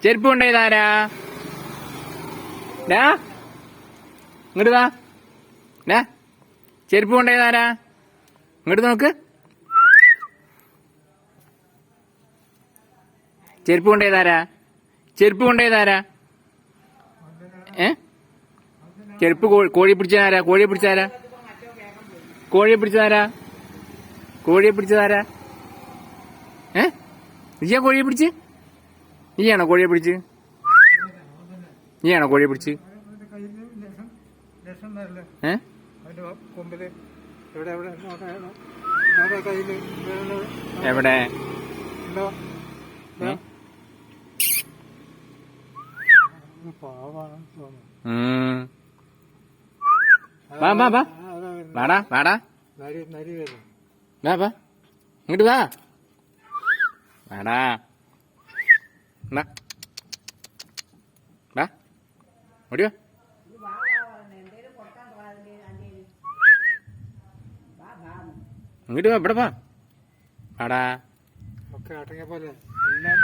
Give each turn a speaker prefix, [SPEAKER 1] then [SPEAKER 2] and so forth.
[SPEAKER 1] ചെരുപ്പ് കൊണ്ടേതാരാ? ഇങ്ങോട്ട് വാ. ചെരുപ്പ് കൊണ്ടേതാരാ? ഇങ്ങോട്ട് നോക്ക്. ചെരുപ്പ് കൊണ്ടേതാരാ? ചെരുപ്പ് കൊണ്ടേതാരാ? ചെരുപ്പ് കോഴിയെ പിടിച്ചതാരാ? കോഴിയെ പിടിച്ചതാരാ? കോഴിയെ പിടിച്ചതാരാ? കോഴിയെ പിടിച്ചതാരാ? നീയാ കോഴിയെ പിടിച്ച്? നീയാണോ കോഴിയെ പിടിച്ച്? നീയാണോ കോഴിയെ പിടിച്ച്? എവിടെ? വാ വാ വാ വാടാ വാടാ വാ വാ ഇങ്ങോട്ട് വാ വാടാ വാ വാ ഓടി വാ. ഇങ്ങോട്ട് വാ ഇവിടെ വാ വാടാ. ഒക്കെ അടങ്ങിയ പോലെ എല്ലാം